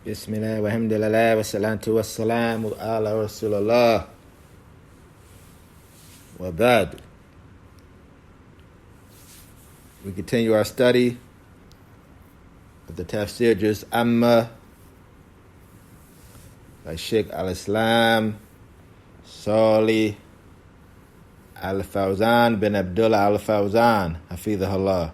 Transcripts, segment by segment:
Bismillah, walhamdulillah, wassalatu wassalamu ala Rasulullah. Wa ba'd. We continue our study of the Tafsir Juz Amma by Shaykh al-Islam Salih al-Fawzan bin Abdullah al-Fawzan, hafidhahullah.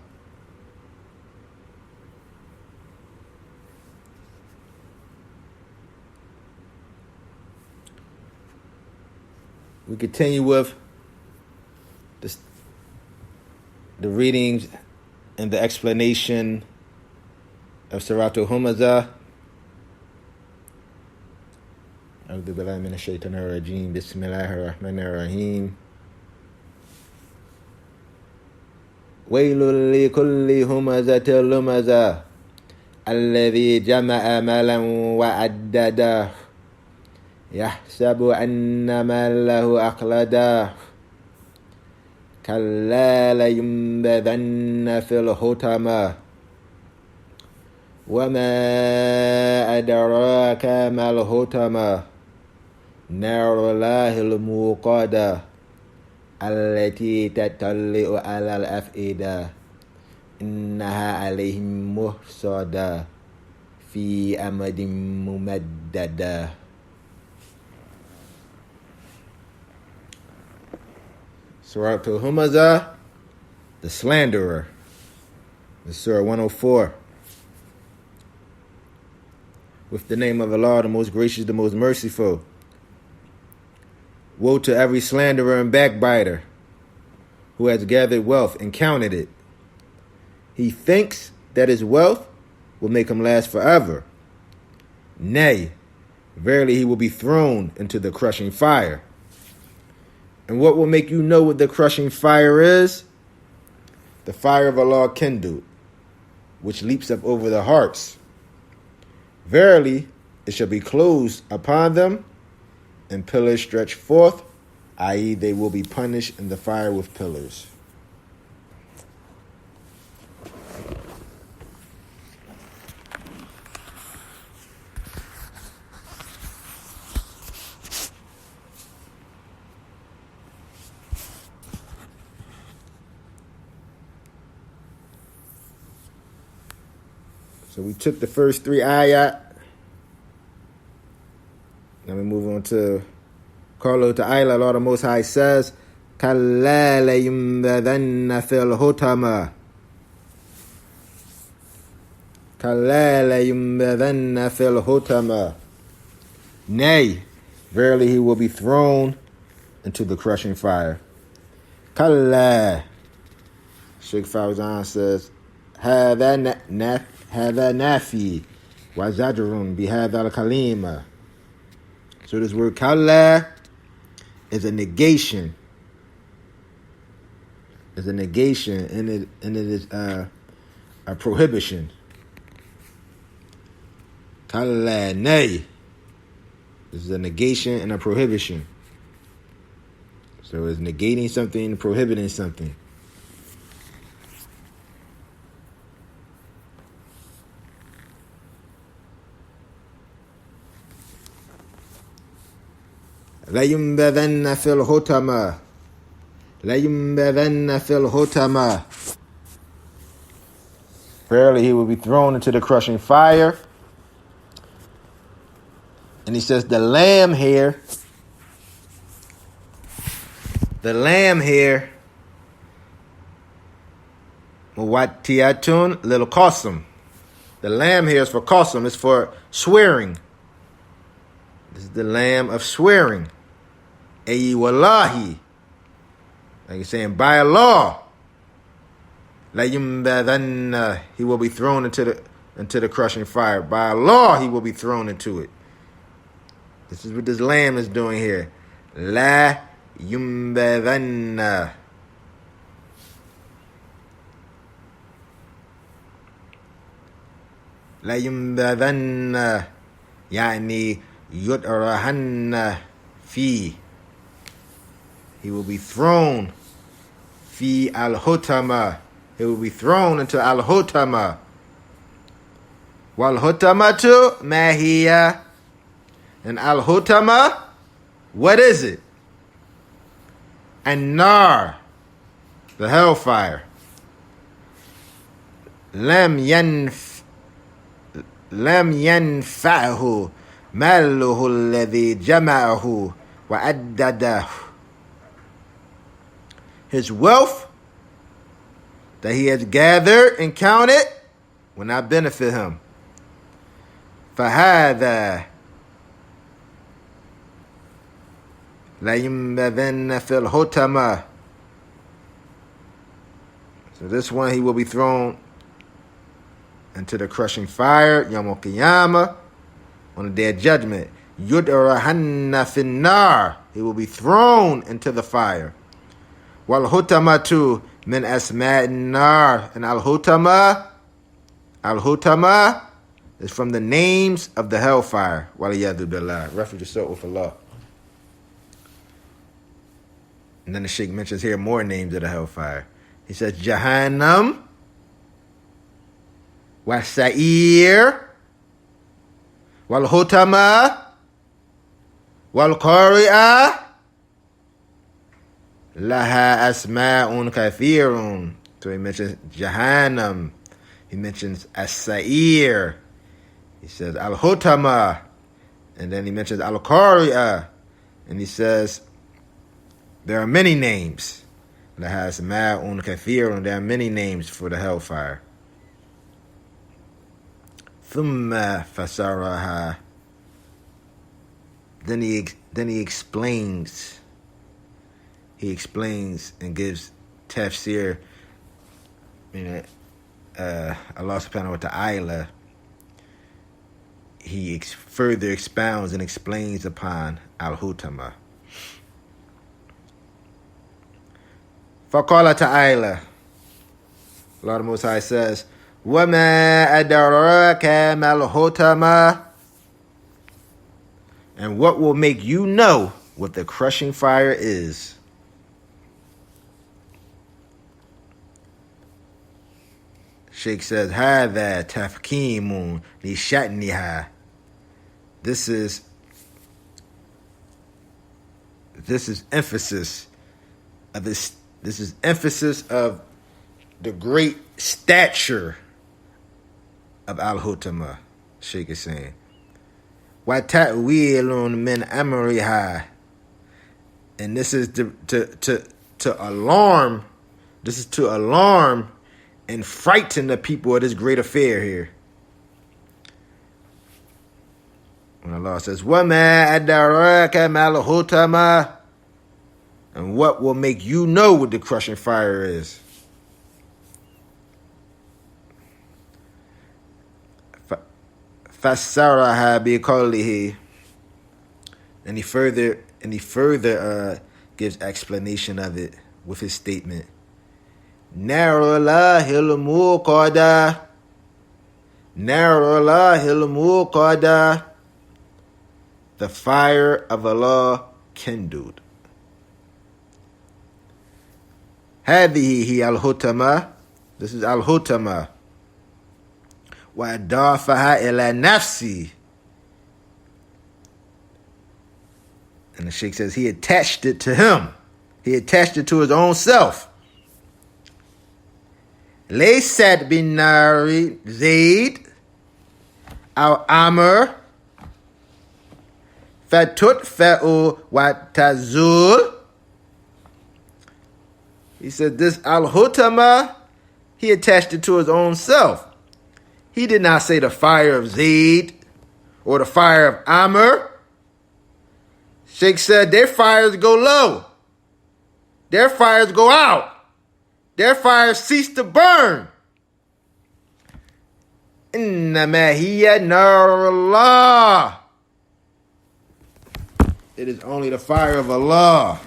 We continue with the readings and the explanation of Surah al-Humaza. A'udhu billahi minash shaitanir rajim. Bismillahir rahmanir rahim. Wailul likulli humazatil lumaza alladhi jama'a malan wa addada يحسب أن ماله أخلده كلا لينبذن في الحطمة وما أدراك ما الحطمة نار الله الموقدة التي تطلع على الأفئدة إنها عليهم مؤصدة في أمد ممددة. Surah al-Humaza, the slanderer. This is Surah 104. With the name of Allah, the most gracious, the most merciful. Woe to every slanderer and backbiter who has gathered wealth and counted it. He thinks that his wealth will make him last forever. Nay, verily he will be thrown into the crushing fire. And what will make you know what the crushing fire is? The fire of Allah kindled, which leaps up over the hearts. Verily, it shall be closed upon them, and pillars stretched forth, i.e., they will be punished in the fire with pillars. So we took the first three ayat. Now we move on to Carlo Ta'ala. Lord the Most High says, كَلَّا لَيُنبَذَنَّ فِي الْحُطَمَةِ كَلَّا لَيُنبَذَنَّ فِي الْحُطَمَةِ. Nay, verily he will be thrown into the crushing fire. كَلَّا. Shaykh Fawzan says, هذا نافي وزجر بهذا الكلمة. So this word kalla is a negation. It's a negation, and it is a prohibition. Kalla, nay. This is a negation and a prohibition. So it's negating something and prohibiting something. لَيُنبَذَنَّ فِي الْحُطَمَةِ لَيُنبَذَنَّ فِي الْحُطَمَةِ. Verily he will be thrown into the crushing fire. And he says the lamb here muwatiyatun lil qasam. The lamb here is for qasam, it's for swearing. This is the lamb of swearing. Ayi wallahi. Like you're saying, by Allah. لَيُنْبَذَنَّ He will be thrown into the crushing fire. By Allah, he will be thrown into it. This is what this lamb is doing here. La yumbadanna. La yumbadanna. Yani yudrahanna fi. He will be thrown. Fi al-hutama. He will be thrown into al-hutama. Wal-hutamatu mahiya. And al-hutama, what is it? An-nar, the hellfire. Lam yanfa'hu maluhu alladhi jama'ahu wa addadahu. His wealth that he has gathered and counted will not benefit him. فَهَذَا لَيُنْبَذَنَّ فِي الْحُطَمَةِ. So this one, he will be thrown into the crushing fire, Yawm al-Qiyamah, on the day of judgment. يُدْرَهَنَّ فِي النَّارِ. He will be thrown into the fire. وَالْحُطَمَةُ مِنْ أَسْمَاءِ النَّارِ. And al-hutama is from the names of the hellfire. وَلِيَذُ بِاللَّهِ. Refuge yourself with Allah. And then the Shaykh mentions here more names of the hellfire. He says, Jahannam, Wasa'ir, Wal-Hutama, Wal-Qari'ah, Laha Asma'un Kathirun. So he mentions Jahannam. He mentions As-Sa'ir. He says Al-Hutama. And then he mentions Al-Qari'ah. And he says, there are many names. Laha Asma'un Kathirun. There are many names for the hellfire. Thumma fasaraha. Then he explains. He explains and gives tafsir. Allah subhanahu wa ta'ala. He further expounds and explains upon al-hutama. فَقَالَ تَعَالَى. Allah the Most High says, وَمَا أَدَرَاكَ مَا الْحُطَمَةُ. And what will make you know what the crushing fire is? Shaykh says, هَذَا تَفْكِيمٌ لِشَأْنِهَا. This is emphasis of this. This is emphasis of the great stature of al-hutama. Shaykh is saying, وَتَأْوِيلٌ مِنْ أَمْرِهَا. And this is to alarm. This is to alarm and frighten the people of this great affair here. When Allah says, وَمَا أَدَرَاكَ مَا الْحُطَمَةُ. And what will make you know what the crushing fire is? فَسَّرَهَا بِقَوْلِهِ. And he further gives explanation of it with his statement. نَارُ اللَّهِ الْمُوقَدَةِ. نَارُ اللَّهِ الْمُوقَدَةِ. The fire of Allah kindled. هذه هي الحطمة. This is al-hutama. وَأَضَافَهَا إِلَى نَفْسِهِ. And the Shaykh says he attached it to him. He attached it to his own self. لَيْسَتْ بِالنَّارِ زَيْدٍ أَوْ أَمْرٍ فَتُطْفَأُ وَتَزُولُ. He said this al-hutama, he attached it to his own self. He did not say the fire of Zayd or the fire of Amr. Shaykh said their fires go low. Their fires go out. their fire ceased to burn. إِنَّمَا هِيَ نَارُ اللَّهِ. It is only the fire of Allah.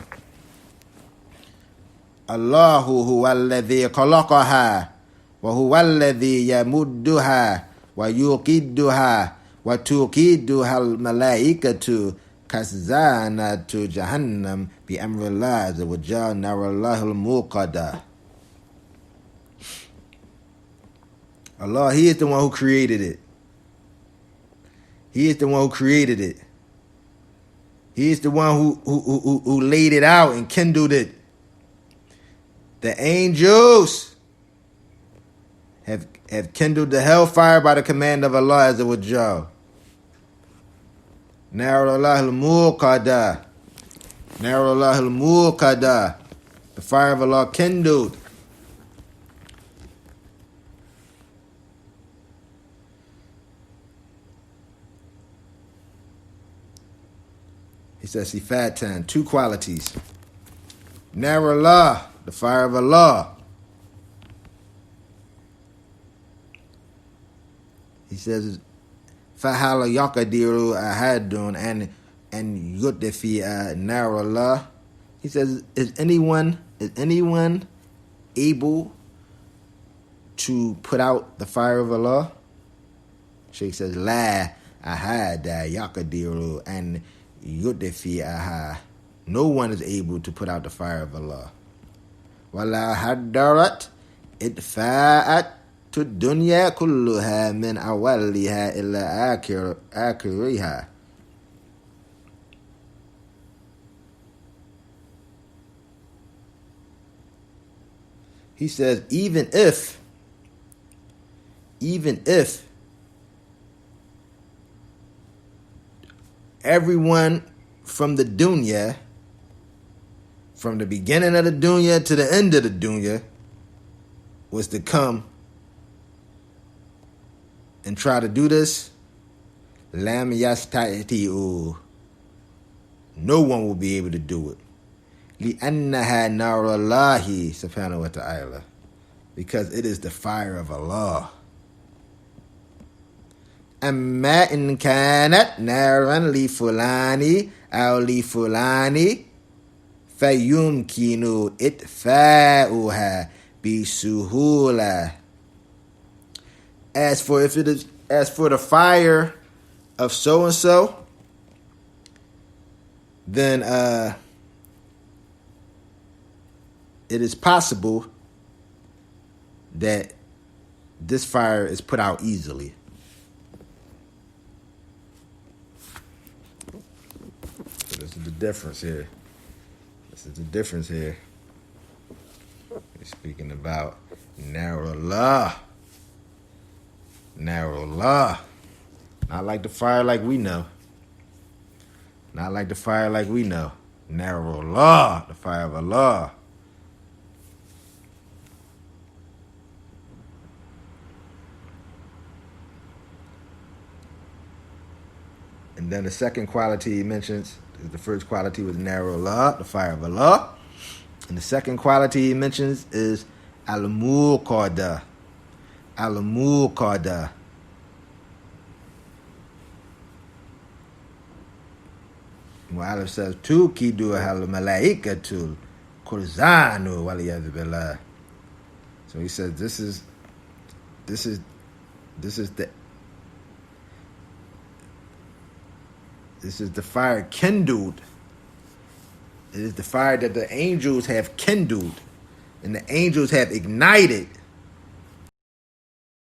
Allahu huwa alladhi khalaqaha wa huwa alladhi yamudduha wa yuqidduha wa tuqiduha al-malaikatu kazanatu jahannam bi amrillah azza wa jalla narallahu al-muqada. Allah, He is the one who created it. He is the one who created it. He is the one who laid it out and kindled it. The angels have kindled the hellfire by the command of Allah Azza wa Jal. Narallah al-muqada. Narallah al-muqada. The fire of Allah kindled. He says, Sifatan, two qualities. Narallah, the fire of Allah. He says, Fahala yaqadiru ahadun and yudfi narallah. He says, is anyone able to put out the fire of Allah? Shaykh says, La ahada yaqadiru and yudfi aha. No one is able to put out the fire of Allah. Wala haddarat idfa'at to dunya kulluha min awaliha illa akhiriha. He says, even if everyone from the dunya, from the beginning of the dunya to the end of the dunya, was to come and try to do this, lam yastati'u. No one will be able to do it. لِأَنَّهَا نَارُ اللَّهِ subhanahu wa ta'ala. Because it is the fire of Allah. أَمَّا إِن كَانَتْ نَارًا لِفُلَانِ أَوْ لِفُلَانِ فَيُمْكِنُ إِطْفَاؤُهَا بِسُهُولَةٍ. As for the fire of so and so, then it is possible that this fire is put out easily. So this is the difference here. We're speaking about narrow law. Narrow law. Not like the fire like we know. Narrow law, the fire of Allah. And then the second quality he mentions, the first quality was narrow law, the fire of Allah. And the second quality he mentions is al-muqada. Al-muqada. Mu'alif says, Tuqidu al-malaikatul kurzanu waliyadhu billah. So he says, this is the fire kindled. It is the fire that the angels have kindled and the angels have ignited